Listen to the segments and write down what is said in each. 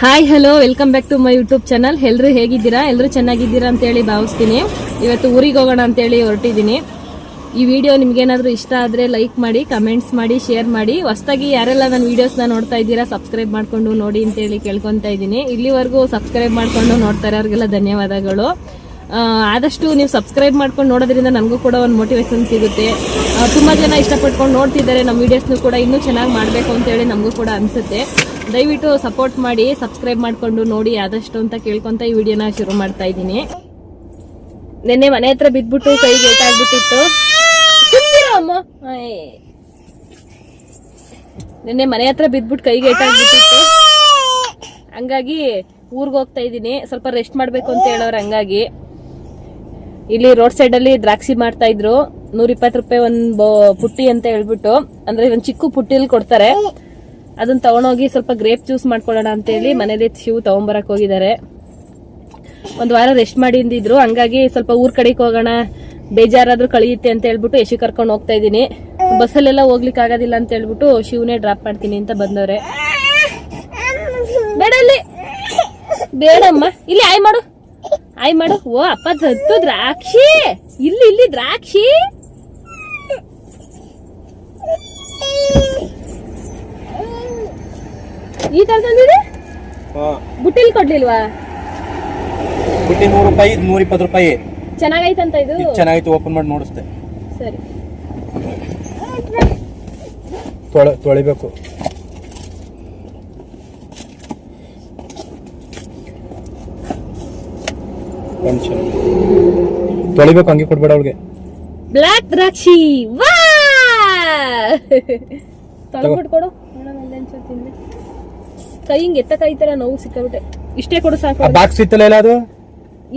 Hi hello welcome back to my YouTube channel. ಎಲ್ಲರೂ ಹೇಗಿದ್ದೀರಾ? ಎಲ್ಲರೂ ಚೆನ್ನಾಗಿದ್ದೀರಾ ಅಂತೇಳಿ ಭಾವಿಸ್ತೀನಿ. ಇವತ್ತು ಊರಿಗೆ ಹೋಗೋಣ ಅಂತೇಳಿ ಹೊರಟಿದ್ದೀನಿ. ಈ ವಿಡಿಯೋ ನಿಮ್ಗೇನಾದ್ರೂ ಇಷ್ಟ ಆದರೆ ಲೈಕ್ ಮಾಡಿ, ಕಮೆಂಟ್ಸ್ ಮಾಡಿ, ಶೇರ್ ಮಾಡಿ. ಹೊಸದಾಗಿ ಯಾರೆಲ್ಲ ನನ್ನ ವಿಡಿಯೋಸ್ನ ನೋಡ್ತಾ ಇದ್ದೀರಾ ಸಬ್ಸ್ಕ್ರೈಬ್ ಮಾಡ್ಕೊಂಡು ನೋಡಿ ಅಂತೇಳಿ ಕೇಳ್ಕೊತಾ ಇದ್ದೀನಿ. ಇಲ್ಲಿವರೆಗೂ ಸಬ್ಸ್ಕ್ರೈಬ್ ಮಾಡ್ಕೊಂಡು ನೋಡ್ತಾರೆ ಅವ್ರಿಗೆಲ್ಲ ಧನ್ಯವಾದಗಳು. ಆದಷ್ಟು ನೀವು ಸಬ್ಸ್ಕ್ರೈಬ್ ಮಾಡ್ಕೊಂಡು ನೋಡೋದ್ರಿಂದ ನನಗೂ ಕೂಡ ಒಂದು ಮೋಟಿವೇಶನ್ ಸಿಗುತ್ತೆ. ತುಂಬ ಜನ ಇಷ್ಟಪಟ್ಕೊಂಡು ನೋಡ್ತಿದ್ದಾರೆ ನಮ್ಮ ವಿಡಿಯೋಸ್ನು ಕೂಡ ಇನ್ನೂ ಚೆನ್ನಾಗಿ ಮಾಡಬೇಕು ಅಂತೇಳಿ ನಮಗೂ ಕೂಡ ಅನಿಸುತ್ತೆ. ದಯವಿಟ್ಟು ಸಪೋರ್ಟ್ ಮಾಡಿ, ಸಬ್ಸ್ಕ್ರೈಬ್ ಮಾಡ್ಕೊಂಡು ನೋಡಿ ಆದಷ್ಟು ಅಂತ ಕೇಳ್ಕೊಂತ ಈ ವಿಡಿಯೋನ ಶುರು ಮಾಡ್ತಾ ಇದ್ದೀನಿ. ನಿನ್ನೆ ಮನೆ ಹತ್ರ ಬಿದ್ಬಿಟ್ಟು ಕೈಗೆ ಏಟಾಗ್ಬಿಟ್ಟಿತ್ತು. ಅಮ್ಮ ನಿನ್ನೆ ಮನೆ ಹತ್ರ ಬಿದ್ಬಿಟ್ಟು ಕೈಗೆ ಏಟಾಗ್ಬಿಟ್ಟಿತ್ತು. ಹಂಗಾಗಿ ಊರ್ಗ್ ಹೋಗ್ತಾ ಇದ್ದೀನಿ. ಸ್ವಲ್ಪ ರೆಸ್ಟ್ ಮಾಡ್ಬೇಕು ಅಂತ ಹೇಳೋರು. ಹಂಗಾಗಿ ಇಲ್ಲಿ ರೋಡ್ ಸೈಡ್ ಅಲ್ಲಿ ದ್ರಾಕ್ಷಿ ಮಾಡ್ತಾ ಇದ್ರು. 120 ರೂಪಾಯಿ ಒಂದು ಪುಟ್ಟಿ ಅಂತ ಹೇಳ್ಬಿಟ್ಟು, ಅಂದ್ರೆ ಒಂದ್ ಚಿಕ್ಕ ಪುಟ್ಟಿಲಿ ಕೊಡ್ತಾರೆ. ಅದನ್ನ ತಗೊಂಡೋಗಿ ಸ್ವಲ್ಪ ಗ್ರೇಪ್ ಜ್ಯೂಸ್ ಮಾಡ್ಕೊಳ್ಳೋಣ ಅಂತ ಹೇಳಿ ಮನೇಲಿ ಶಿವು ತಗೊಂಬರಕ್ ಹೋಗಿದ್ದಾರೆ. ಒಂದ್ ವಾರ ರೆಸ್ಟ್ ಮಾಡಿ ಅಂದಿದ್ರು. ಹಂಗಾಗಿ ಸ್ವಲ್ಪ ಊರ್ ಕಡೆಗೆ ಹೋಗೋಣ, ಬೇಜಾರಾದ್ರೂ ಕಳಿಯುತ್ತೆ ಅಂತ ಹೇಳ್ಬಿಟ್ಟು ಯಶು ಕರ್ಕೊಂಡು ಹೋಗ್ತಾ ಇದೀನಿ. ಬಸ್ಸಲ್ಲೆಲ್ಲ ಹೋಗ್ಲಿಕ್ಕೆ ಆಗೋದಿಲ್ಲ ಅಂತ ಹೇಳ್ಬಿಟ್ಟು ಶಿವನೇ ಡ್ರಾಪ್ ಮಾಡ್ತೀನಿ ಅಂತ ಬಂದವ್ರೆ. ಬೇಡ ಅಲ್ಲಿ ಬೇಡಮ್ಮ, ಇಲ್ಲಿ ಆಯ್ ಮಾಡು, ಆಯ್ ಮಾಡು. ಓ ಅಪ್ಪ ತತ್ತು ದ್ರಾಕ್ಷಿ, ಇಲ್ಲಿ ಇಲ್ಲಿ ದ್ರಾಕ್ಷಿ. ಈ ತರ ತಂದಿದೆ. ಬುಟ್ಟಿಲ್ ಕೊಡ್ಲಿಲ್ವಾ? ಬುಟ್ಟಿ 100 ರೂಪಾಯಿ, 120 ರೂಪಾಯಿ. ಚೆನ್ನಾಗೈತಂತ ಇದು. ಚೆನ್ನಾಗಿತ್ತು, ಓಪನ್ ಮಾಡಿ ನೋಡಿಸ್ತೆ. ಸರಿ, ತೊಳಿಬೇಕು. ತೊಳಿಬೇಕು, ಹಂಗೆ ಕೊಡ್ಬೇಡ ಅವಳಿಗೆ. ಬ್ಲಾಕ್ ದ್ರಾಕ್ಷಿ ವಾ ತೊಳ್ಬಿಟ್ಟು ಕೊಡು. ಕೈ ಹಿಂಗೆ ಎತ್ತ ಕೈ ತರ ನೋವು ಸಿಕ್ಕಬಿಟ್ಟೆ. ಇಷ್ಟೇ ಕೊಡು ಸಾಕು. ಬಾಕ್ಸ್ ಇತ್ತಲ್ಲ ಎಲ್ಲ, ಅದು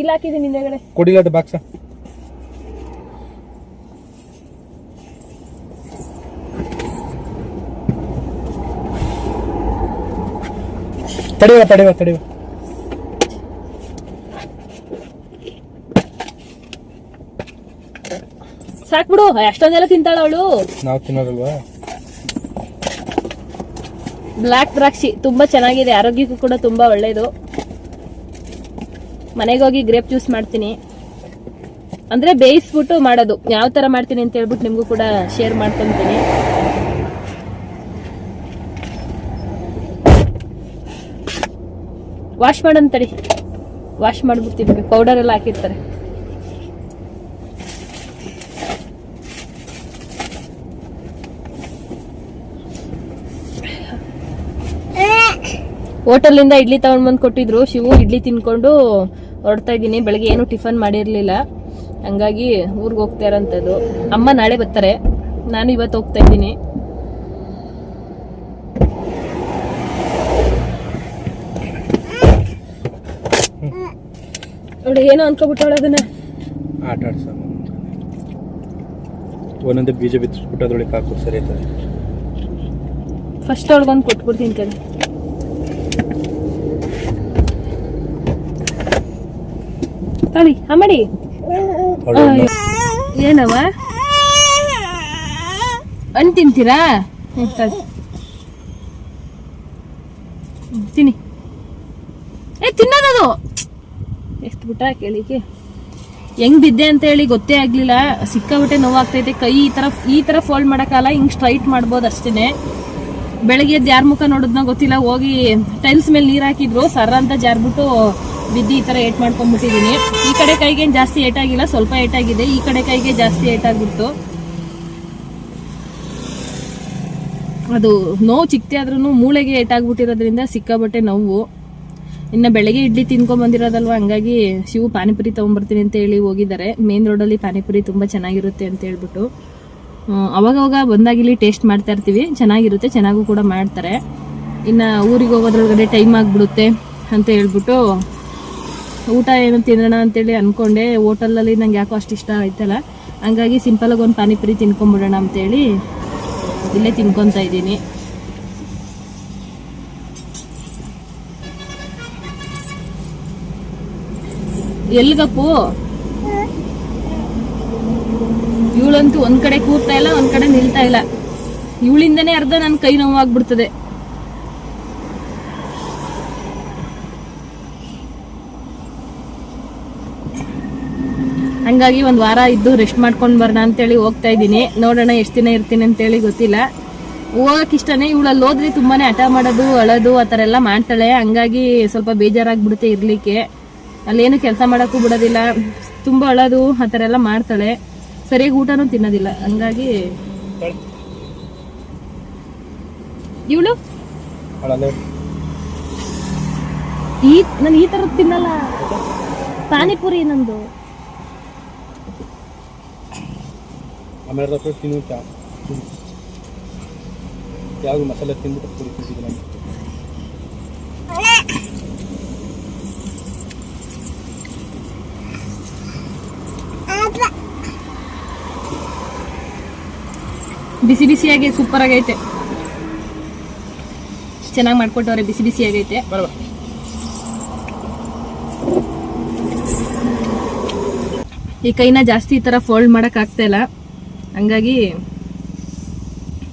ಇಲ್ಲ ಹಾಕಿದೀನಿ ಹಿಂದೆಗಡೆ. ಕೊಡಿಲ್ಲ ಅದು ಬಾಕ್ಸ್. ತಡಿವ ತಡಿವ ತಡಿವ. ಸಾಕ್ಬಿಡು, ಅಷ್ಟೊಂದೆಲ್ಲ ತಿಂತಾಳ ಅವಳು. ನಾವು ತಿನ್ನೋದಲ್ವಾ. ಬ್ಲಾಕ್ ದ್ರಾಕ್ಷಿ ತುಂಬಾ ಚೆನ್ನಾಗಿದೆ, ಆರೋಗ್ಯಕ್ಕೂ ಕೂಡ ತುಂಬಾ ಒಳ್ಳೇದು. ಮನೆಗೆ ಹೋಗಿ ಗ್ರೇಪ್ ಜ್ಯೂಸ್ ಮಾಡ್ತೀನಿ. ಅಂದ್ರೆ ಬೇಯಿಸ್ಬಿಟ್ಟು ಮಾಡೋದು. ಯಾವ ತರ ಮಾಡ್ತೀನಿ ಅಂತ ಹೇಳ್ಬಿಟ್ಟು ನಿಮ್ಗೂ ಕೂಡ ಶೇರ್ ಮಾಡ್ಕೊಂತೀನಿ. ವಾಶ್ ಮಾಡಂತಡಿ, ವಾಶ್ ಮಾಡ್ಬಿಡ್ತೀನಿ. ಪೌಡರ್ ಎಲ್ಲ ಹಾಕಿರ್ತಾರೆ. ಹೋಟೆಲಿಂದ ಇಡ್ಲಿ ತಗೊಂಡ್ ಬಂದು ಕೊಟ್ಟಿದ್ರು. ಶಿವು ಇಡ್ಲಿ ತಿನ್ಕೊಂಡು ಹೊರಡ್ತಾ ಇದ್ದೀನಿ. ಬೆಳಗ್ಗೆ ಏನು ಟಿಫನ್ ಮಾಡಿರ್ಲಿಲ್ಲ, ಹಂಗಾಗಿ ಊರ್ಗ್ ಹೋಗ್ತಾ ಇರೋಂಥದ್ದು. ಅಮ್ಮ ನಾಳೆ ಬರ್ತಾರೆ, ನಾನು ಇವತ್ತು ಹೋಗ್ತಾ ಇದ್ದೀನಿ. ಅವಳು ಏನೋ ಅನ್ಕೋಬಿಟ್ಟವಳ, ಅದನ್ನ ಆಟ ಆಡ್ಸ. ಒಂದೊಂದೇ ಬೀಜ ಬಿತ್ತಿಸ್ಬಿಟ್ಟು ಅದ್ರೊಳಗೆ ಹಾಕು, ಸರಿ ಆಯ್ತದೆ. ಫಸ್ಟ್ ಅವಳಿಗೊಂದು ಕೊಟ್ಬಿಡ್ತೀನಿ ಕಡೆ. ತಳಿ ಅಮ್ಮಡಿ. ಏನವ ಹಣ್ಣು ತಿಂತೀರಾ? ತಿನ್ನಿ. ತಿನ್ನೋದದು ಎಷ್ಟು ಬಿಟ್ಟ ಕೇಳಿಕೆ. ಹೆಂಗ್ ಬಿದ್ದೆ ಅಂತ ಹೇಳಿ ಗೊತ್ತೇ ಆಗ್ಲಿಲ್ಲ. ಸಿಕ್ಕಾಬಿಟ್ಟೆ ನೋವಾಗ್ತೈತೆ. ಕೈ ಈ ತರ ಫೋಲ್ಡ್ ಮಾಡಕ್ಕಲ್ಲ, ಹಿಂಗ್ ಸ್ಟ್ರೈಟ್ ಮಾಡ್ಬೋದು ಅಷ್ಟೇನೆ. ಬೆಳಗ್ಗೆ ಎದ್ದು ಯಾರ ಮುಖ ನೋಡಿದ್ನೋ ಗೊತ್ತಿಲ್ಲ, ಹೋಗಿ ಟೈಲ್ಸ್ ಮೇಲೆ ನೀರ್ ಹಾಕಿದ್ರು, ಸರ ಅಂತ ಜಾರ್ಬಿಟ್ಟು ಬಿದ್ದು ಈ ತರ ಏಟ್ ಮಾಡ್ಕೊಂಡ್ಬಿಟ್ಟಿದೀನಿ. ಈ ಕಡೆ ಕೈಗೇನು ಜಾಸ್ತಿ ಏಟಾಗಿಲ್ಲ, ಸ್ವಲ್ಪ ಏಟಾಗಿದೆ. ಈ ಕಡೆ ಕೈಗೆ ಜಾಸ್ತಿ ಏಟಾಗ್ಬಿಟ್ಟು ಅದು ನೋವು ಚಿಕ್ತೆ ಆದ್ರೂ ಮೂಳೆಗೆ ಏಟಾಗ್ಬಿಟ್ಟಿರೋದ್ರಿಂದ ಸಿಕ್ಕಾಬಟ್ಟೆ ನೋವು. ಇನ್ನು ಬೆಳಗ್ಗೆ ಇಡ್ಲಿ ತಿನ್ಕೊಂಡ್ ಬಂದಿರೋದಲ್ವಾ, ಹಂಗಾಗಿ ಶಿವು ಪಾನಿಪುರಿ ತಗೊಂಡ್ಬರ್ತೀನಿ ಅಂತ ಹೇಳಿ ಹೋಗಿದ್ದಾರೆ. ಮೇನ್ ರೋಡಲ್ಲಿ ಪಾನಿಪುರಿ ತುಂಬಾ ಚೆನ್ನಾಗಿರುತ್ತೆ ಅಂತ ಹೇಳ್ಬಿಟ್ಟು ಅವಾಗವಾಗ ಬಂದಾಗಿಲ್ಲಿ ಟೇಸ್ಟ್ ಮಾಡ್ತಾ ಇರ್ತೀವಿ. ಚೆನ್ನಾಗಿರುತ್ತೆ, ಚೆನ್ನಾಗೂ ಕೂಡ ಮಾಡ್ತಾರೆ. ಇನ್ನು ಊರಿಗೆ ಹೋಗೋದ್ರೊಳಗಡೆ ಟೈಮ್ ಆಗಿಬಿಡುತ್ತೆ ಅಂತ ಹೇಳ್ಬಿಟ್ಟು ಊಟ ಏನು ತಿನ್ನೋಣ ಅಂತೇಳಿ ಅನ್ಕೊಂಡೆ. ಹೋಟೆಲಲ್ಲಿ ನಂಗೆ ಯಾಕೋ ಅಷ್ಟು ಇಷ್ಟ ಆಯ್ತಲ್ಲ, ಹಂಗಾಗಿ ಸಿಂಪಲಾಗಿ ಒಂದು ಪಾನಿಪುರಿ ತಿನ್ಕೊಂಬಿಡೋಣ ಅಂತೇಳಿ ಇಲ್ಲೇ ತಿನ್ಕೊತಾ ಇದ್ದೀನಿ. ಎಲ್ಗಪ್ಪು ಇವಳಂತೂ ಒಂದ್ ಕಡೆ ಕೂರ್ತಾ ಇಲ್ಲ, ಒಂದ್ ಕಡೆ ನಿಲ್ತಾ ಇಲ್ಲ. ಇವಳಿಂದನೇ ಅರ್ಧ ನನ್ನ ಕೈ ನೋವಾಗ್ಬಿಡ್ತದೆ. ಹಂಗಾಗಿ ಒಂದು ವಾರ ಇದ್ದು ರೆಸ್ಟ್ ಮಾಡ್ಕೊಂಡು ಬರೋಣ ಅಂತೇಳಿ ಹೋಗ್ತಾ ಇದ್ದೀನಿ. ನೋಡೋಣ ಎಷ್ಟು ದಿನ ಇರ್ತೀನಿ ಅಂತೇಳಿ ಗೊತ್ತಿಲ್ಲ. ಹೋಗಕ್ಕೆ ಇಷ್ಟನೇ. ಇವಳಲ್ಲಿ ಹೋದ್ರೆ ತುಂಬಾನೇ ಹಠ ಮಾಡೋದು, ಅಳೋದು ಆ ಥರ ಎಲ್ಲ ಮಾಡ್ತಾಳೆ. ಹಂಗಾಗಿ ಸ್ವಲ್ಪ ಬೇಜಾರಾಗ್ಬಿಡುತ್ತೆ ಇರ್ಲಿಕ್ಕೆ. ಅಲ್ಲೇನು ಕೆಲಸ ಮಾಡೋಕ್ಕೂ ಬಿಡೋದಿಲ್ಲ, ತುಂಬ ಅಳೋದು ಆ ಥರ ಎಲ್ಲ ಮಾಡ್ತಾಳೆ. ಸರಿಯಾಗಿ ಊಟನೂ ತಿನ್ನೋದಿಲ್ಲ. ಹಂಗಾಗಿ ಇವಳು ನಾನು ಈ ಥರದ್ದು ತಿನ್ನಲ್ಲ. ಪಾನಿಪುರಿ ನಂದು. ಯಾವುದು ಮಸಾಲೆ ತಿಂದ್ಬಿಟ್ಟು ಪೂರಿ ತಿಂತಿದ್ದೀನಿ. ಬಿಸಿ ಬಿಸಿಯಾಗಿ ಸೂಪರ್ ಆಗೈತೆ. ಚೆನ್ನಾಗಿ ಮಾಡ್ಕೊಟ್ಟವ್ರೆ. ಬಿಸಿ ಬಿಸಿ ಆಗೈತೆ. ಈ ಕೈನ ಜಾಸ್ತಿ ಈ ತರ ಫೋಲ್ಡ್ ಮಾಡಕ್ ಆಗ್ತಾ ಇಲ್ಲ. ಹಂಗಾಗಿ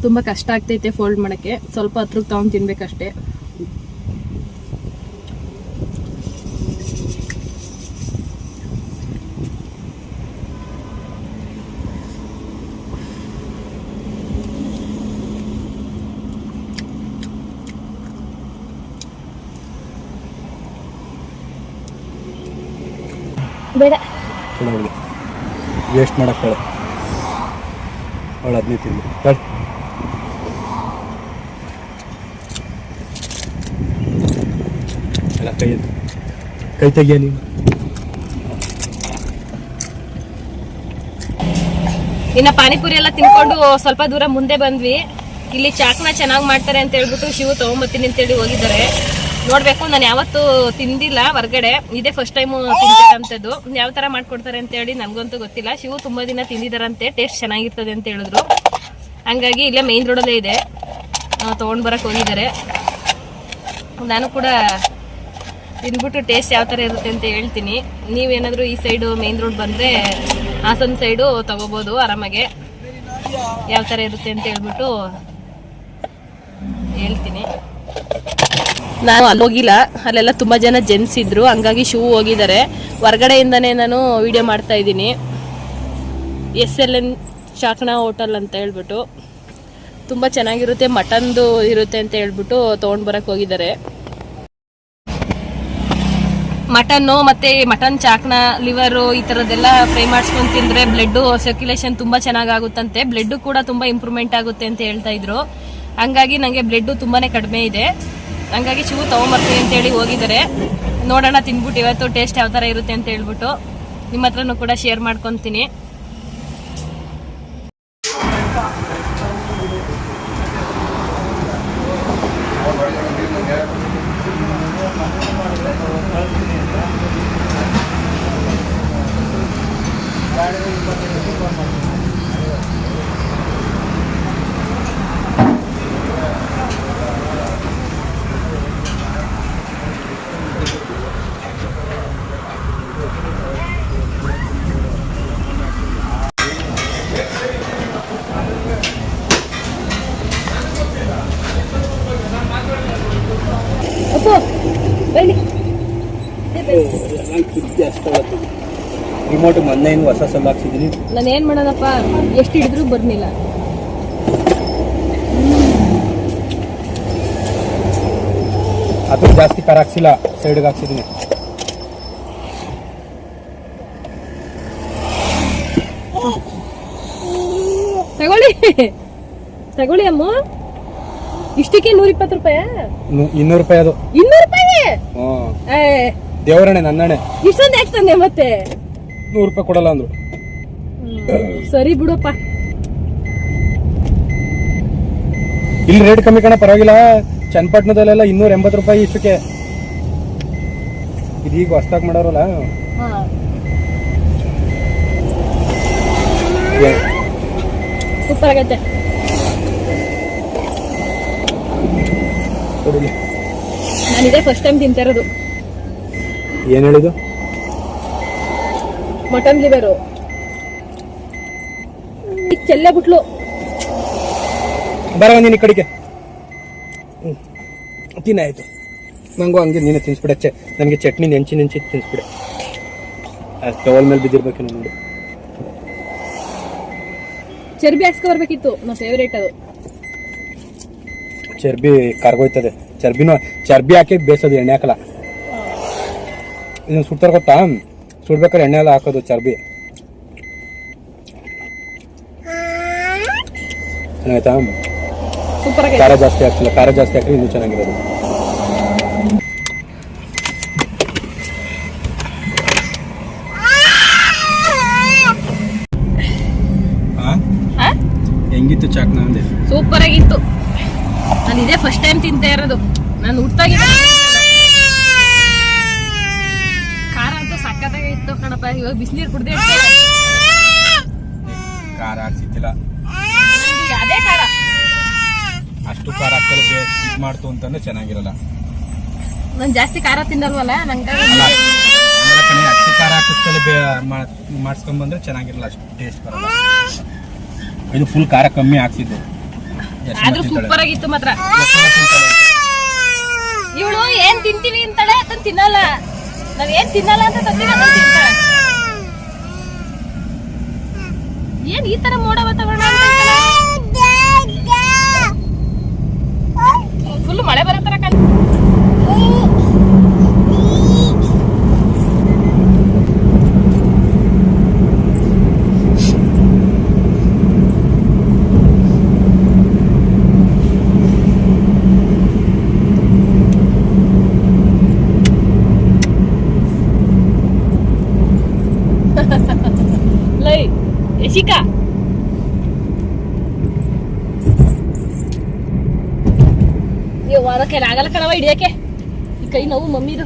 ತುಂಬಾ ಕಷ್ಟ ಆಗ್ತೈತೆ ಫೋಲ್ಡ್ ಮಾಡಕ್ಕೆ. ಸ್ವಲ್ಪ ಹತ್ರಕ್ಕೆ ತಗೊಂಡ್ ತಿನ್ಬೇಕಷ್ಟೇ. ಬೇಡ ವೇಸ್ಟ್ ಮಾಡಕ್ಕೆ ಅವಳು ಅದನ್ನೇ ತಿಂದು ಎಲ್ಲ ಕೈ ತೆಗಿಯ ನೀನು. ಇನ್ನ ಪಾನಿಪುರಿ ಎಲ್ಲ ತಿನ್ಕೊಂಡು ಸ್ವಲ್ಪ ದೂರ ಮುಂದೆ ಬಂದ್ವಿ. ಇಲ್ಲಿ ಚಾಟ್ನ ಚೆನ್ನಾಗಿ ಮಾಡ್ತಾರೆ ಅಂತ ಹೇಳ್ಬಿಟ್ಟು ಶಿವು ತಗೊಂಬತ್ತೀನಿ ಅಂತೇಳಿ ಹೋಗಿದ್ದಾರೆ. ನೋಡ್ಬೇಕು. ನಾನು ಯಾವತ್ತು ತಿಂದಿಲ್ಲ ಹೊರಗಡೆ, ಇದೇ ಫಸ್ಟ್ ಟೈಮ್ ತಿಂತಾರಂತದ್ದು. ಯಾವ ತರ ಮಾಡ್ಕೊಡ್ತಾರೆ ಅಂತ ಹೇಳಿ ನನ್ಗಂತೂ ಗೊತ್ತಿಲ್ಲ. ಶಿವು ತುಂಬಾ ದಿನ ತಿಂದಿದಾರಂತೆ, ಟೇಸ್ಟ್ ಚೆನ್ನಾಗಿರ್ತದೆ ಅಂತ ಹೇಳಿದ್ರು. ಹಂಗಾಗಿ ಇಲ್ಲೇ ಮೇನ್ ರೋಡಲ್ಲೇ ಇದೆ, ತಗೊಂಡ್ ಬರಕ್ ಹೋಗಿದ್ದಾರೆ. ನಾನು ಕೂಡ ತಿಂದ್ಬಿಟ್ಟು ಟೇಸ್ಟ್ ಯಾವ ತರ ಇರುತ್ತೆ ಅಂತ ಹೇಳ್ತೀನಿ. ನೀವೇನಾದ್ರೂ ಈ ಸೈಡು ಮೇನ್ ರೋಡ್ ಬಂದ್ರೆ ಹಾಸನ್ ಸೈಡು ತಗೋಬಹುದು ಆರಾಮಾಗೆ. ಯಾವ ತರ ಇರುತ್ತೆ ಅಂತ ಹೇಳ್ಬಿಟ್ಟು ಹೇಳ್ತೀನಿ. ನಾನು ಅಲ್ಲಿ ಹೋಗಿಲ್ಲ, ಅಲ್ಲೆಲ್ಲ ತುಂಬಾ ಜನ ಜೆಂಟ್ಸ್ ಇದ್ರು. ಹಂಗಾಗಿ ಶೂ ಹೋಗಿದ್ದಾರೆ. ಹೊರಗಡೆಯಿಂದಾನೇ ನಾನು ವಿಡಿಯೋ ಮಾಡ್ತಾ ಇದ್ದೀನಿ. SLN ಚಾಕ್ನಾ ಹೋಟೆಲ್ ಅಂತ ಹೇಳ್ಬಿಟ್ಟು ತುಂಬಾ ಚೆನ್ನಾಗಿರುತ್ತೆ, ಮಟನ್ದು ಇರುತ್ತೆ ಅಂತ ಹೇಳ್ಬಿಟ್ಟು ತಗೊಂಡ್ ಬರಕ್ ಹೋಗಿದ್ದಾರೆ. ಮಟನ್ನು ಮತ್ತೆ ಮಟನ್ ಚಾಕ್ನಾ, ಲಿವರು ಈ ತರದೆಲ್ಲ ಫ್ರೈ ಮಾಡಿಸ್ಕೊಂಡು ತಿಂದ್ರೆ ಬ್ಲಡ್ ಸರ್ಕ್ಯುಲೇಷನ್ ತುಂಬಾ ಚೆನ್ನಾಗಾಗುತ್ತಂತೆ. ಬ್ಲಡ್ ಕೂಡ ತುಂಬಾ ಇಂಪ್ರೂವ್ಮೆಂಟ್ ಆಗುತ್ತೆ ಅಂತ ಹೇಳ್ತಾ ಇದ್ರು. ಹಂಗಾಗಿ ನಂಗೆ ಬ್ಲಡ್ ತುಂಬಾನೇ ಕಡಿಮೆ ಇದೆ. ಹಂಗಾಗಿ ಶಿವು ತಗೊಂಬರ್ತೀನಿ ಅಂತೇಳಿ ಹೋಗಿದ್ದಾರೆ. ನೋಡೋಣ ತಿನ್ಬಿಟ್ಟು ಇವತ್ತು ಟೇಸ್ಟ್ ಯಾವ ಥರ ಇರುತ್ತೆ ಅಂತ ಹೇಳ್ಬಿಟ್ಟು ನಿಮ್ಮ ಹತ್ರನೂ ಕೂಡ ಶೇರ್ ಮಾಡ್ಕೊತೀನಿ. ರಿಮೋಟ್ ಮೊನ್ನೆಯಿಂದ ಹೊಸ ಸಲ ಹಾಕ್ಸಿದ್ದೀನಿ. ನಾನು ಏನ್ ಮಾಡೋದಪ್ಪ, ಎಷ್ಟು ಹಿಡಿದ್ರು ಬರ್ನಿಲ್ಲ. ಅದು ಜಾಸ್ತಿ ಖಾರ ಹಾಕ್ಸಿಲ್ಲ, ಸೈಡ್ಗೆ ಹಾಕ್ಸಿದ್ದೀನಿ. ತಗೊಳ್ಳಿ ತಗೊಳ್ಳಿ ಅಮ್ಮ. ಇಷ್ಟಕ್ಕೆ 120 ರೂಪಾಯಿ? 200 ರೂಪಾಯಿ. ಅದು 200 ರೂಪಾಯಿ? ದೇವರಣೆ ನನ್ನಣೆ. ಇಷ್ಟೊಂದು ಯಾಕೆ ತಂದೆ ಮತ್ತೆ? 100 ರೂಪಾಯಿ ಕೊಡಲ್ಲ ಅಂದ್ರು. ಸರಿ ಬಿಡಪ್ಪ. ಇಲ್ಲಿ ರೇಟ್ ಕಮ್ಮಿ ಕಣ, ಪರವಾಗಿಲ್ಲ. ಚನ್ನಪಟ್ಟಣದಲ್ಲೆಲ್ಲ 280 ರೂಪಾಯಿ ಇಷ್ಟಕ್ಕೆ. ಇದೀಗ ಹೊಸ್ದಾಗಿ ಮಾಡೋರಲ್ಲ. ಸೂಪರ್ ಆಗೈತೆ. ನಾನಿದೆ ಫಸ್ಟ್ ಟೈಮ್ ತಿಂತಾ ಇರೋದು. ಏನ್ ಹೇಳಿದು? ಮಟನ್ ಲಿವರು ಚೆಲ್ಲೆ ಬಿಟ್ಲು. ಬರ ನೀನು ಈ ಕಡೆಗೆ ತಿನ್ನಾಯ್ತು. ನಂಗೂ ಹಂಗೆ ನೀನು ತಿನ್ಸ್ಬಿಡೆ. ನನಗೆ ಚಟ್ನಿ ನೆಂಚಿ ತಿನ್ಸ್ಬಿಡೆ. ಟವಲ್ ಮೇಲೆ ಬಿದ್ದಿರ್ಬೇಕು ನೋಡಿ. ಚರ್ಬಿ ಹಾಕ್ಸ್ಕೊ ಬರ್ಬೇಕಿತ್ತು, ನಾ ಫೇವ್ರೇಟ್ ಅದು. ಚರ್ಬಿ ಕರ್ಗೋಯ್ತದೆ. ಚರ್ಬಿ ಹಾಕಿ ಬೇಯಿಸೋದು, ಎಣ್ಣೆ ಹಾಕಲ್ಲ. ಇದನ್ನ ಸುಡ್ತಾರ ಗೊತ್ತಾ, ಸುಡ್ಬೇಕಾದ್ರೆ ಎಣ್ಣೆ ಎಲ್ಲ ಹಾಕೋದು ಚರ್ಬಿ. ಚೆನ್ನಾಯ್ತಾ? ಸೂಪರ್ ಆಗಿ ಖಾರ ಜಾಸ್ತಿ ಹಾಕ್ತಿಲ್ಲ, ಖಾರ ಜಾಸ್ತಿ ಹಾಕಿ ಇನ್ನೂ ಚೆನ್ನಾಗಿರೋದು. ಹೆಂಗಿತ್ತು ಚಾಕ್ನ ಅಂದೆ? ಸೂಪರ್ ಆಗಿತ್ತು. ನಾನು ಇದೇ ಫಸ್ಟ್ ಟೈಮ್ ತಿಂತಾ ಇರೋದು. ನಾನು ಹುಟ್ಟಾಗಿ ಖಾರ ಅಂತೂ ಸಕ್ಕತ್ತಾಗಿ ಇತ್ತು ಕಣಪ್ಪ. ಇವಾಗ ಬಿಸಿನೀರು ಕುಡ್ದೆ ಖಾರ ಹಾಕ್ಸಿತ್ತಿಲ್ಲ, ಅದೇ ಖಾರ. ಅಷ್ಟು ಖಾರ ಹಾಕಲು ಇದು ಮಾಡ್ತು ಅಂತಂದ್ರೆ ಚೆನ್ನಾಗಿರಲ್ಲ. ನಾನು ಜಾಸ್ತಿ ಖಾರ ತಿನ್ನಲ್ವಲ್ಲ, ನಂಗೆ ಅಷ್ಟು ಖಾರ ಹಾಕಿಸ್ಕೊಳ್ಳಿ ಮಾಡಿಸ್ಕೊಂಡ್ ಬಂದ್ರೆ ಚೆನ್ನಾಗಿರಲ್ಲ, ಅಷ್ಟು ಟೇಸ್ಟ್ ಬರಲ್ಲ. ಇದು ಫುಲ್ ಖಾರ ಕಮ್ಮಿ ಹಾಕ್ಸಿದ್ದು, ಆದ್ರೂ ಸೂಪರ್ ಆಗಿತ್ತು ಮಾತ್ರ. ಇವಳು ಏನ್ ತಿಂತೀವಿ ಅಂತಾಳೆ, ಅದನ್ನ ತಿನ್ನಲ್ಲ. ನಾವ್ ಏನ್ ತಿನ್ನಲ್ಲ ಅಂತ ತಂದಿಲ್ಲ, ಅದನ್ನ ತಿಂತಾಳೆ. ಏನ್ ಈ ತರ ಮೋಡ ವಾತಾವರಣ ಅಂತ ಫುಲ್ ಮಳೆ ಬರೋ ತರ ಕಾಣ. ಲೈ ಯಶಿಕಾ, ಅದಕ್ಕೆ ಆಗಲ್ಲ ಕಣವ ಹಿಡಿಯಕ್ಕೆ. ಈ ಕೈ ನೋವು ಮಮ್ಮಿದು,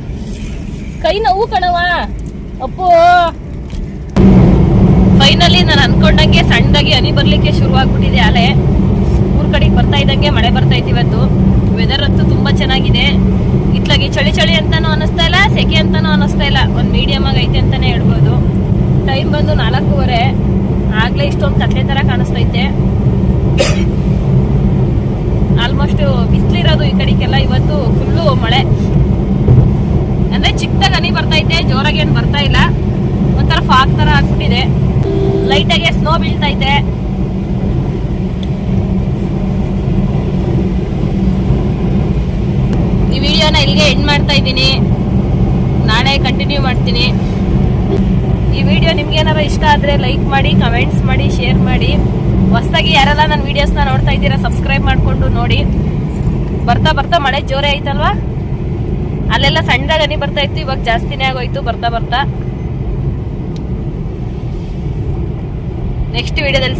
ಕೈ ನೋವು ಕಣವ. ಅಪ್ಪು ಫೈನಲಿ ನಾನು ಅನ್ಕೊಂಡಂಗೆ ಸಣ್ಣದಾಗಿ ಹನಿ ಬರ್ಲಿಕ್ಕೆ ಶುರು ಆಗ್ಬಿಟ್ಟಿದೆ. ಅಲೆ ಊರ್ ಕಡೆಗೆ ಬರ್ತಾ ಇದ್ದಂಗೆ ಮಳೆ ಬರ್ತಾ ಇತ್ತು ಇವತ್ತು. ವೆದರ್ ಅಂತೂ ತುಂಬಾ ಚೆನ್ನಾಗಿದೆ. ಇತ್ಲಾಗಿ ಚಳಿ ಚಳಿ ಅಂತಾನು ಅನಿಸ್ತಾ ಇಲ್ಲ, ಸೆಕೆ ಅಂತಾನು ಅನಿಸ್ತಾ ಇಲ್ಲ, ಒಂದ್ ಮೀಡಿಯಂ ಆಗಿ ಐತೆ ಅಂತಾನೆ ಹೇಳ್ಬೋದು. ಟೈಮ್ ಬಂದು 4:15. ಆಗ್ಲೇ ಇಷ್ಟೊಂದು ಕತ್ಲೆ ತರ ಕಾಣಿಸ್ತೈತೆ. ಆಲ್ಮೋಸ್ಟ್ ಬಿಸಿಲಿರೋದು ಈ ಕಡೆಗೆಲ್ಲ. ಇವತ್ತು ಫುಲ್ಲು ಮಳೆ, ಅಂದ್ರೆ ಚಿಕ್ಕದಾಗಿ ಹನಿ ಬರ್ತೈತೆ, ಜೋರಾಗಿ ಏನು ಬರ್ತಾ ಇಲ್ಲ. ಒಂಥರ ಫಾಗ್ ತರ ಆಗ್ಬಿಟ್ಟಿದೆ. ಲೈಟಾಗಿ ಸ್ನೋ ಬೀಳ್ತೈತೆ. ಈ ವಿಡಿಯೋನ ಇಲ್ಲಿಗೆ ಎಂಡ್ ಮಾಡ್ತಾ ಇದ್ದೀನಿ. ನಾಳೆ ಕಂಟಿನ್ಯೂ ಮಾಡ್ತೀನಿ. ಈ ವಿಡಿಯೋ ನಿಮ್ಗೆ ಏನಾರ ಇಷ್ಟ ಆದ್ರೆ ಲೈಕ್ ಮಾಡಿ, ಕಮೆಂಟ್ಸ್ ಮಾಡಿ, ಶೇರ್ ಮಾಡಿ. ಹೊಸದಾಗಿ ಯಾರೆಲ್ಲ ನನ್ನ ವಿಡಿಯೋಸ್ನ ನೋಡ್ತಾ ಇದ್ದೀರಾ ಸಬ್ಸ್ಕ್ರೈಬ್ ಮಾಡ್ಕೊಂಡು ನೋಡಿ. ಬರ್ತಾ ಬರ್ತಾ ಮಳೆ ಜೋರೇ ಐತಲ್ವಾ, ಅಲ್ಲೆಲ್ಲ ಸಣ್ಣದಾಗ ಹನಿ ಬರ್ತಾ ಇತ್ತು, ಇವಾಗ ಜಾಸ್ತಿನೇ ಆಗೋಯ್ತು ಬರ್ತಾ ಬರ್ತಾ. ನೆಕ್ಸ್ಟ್ ವಿಡಿಯೋದಲ್ಲಿ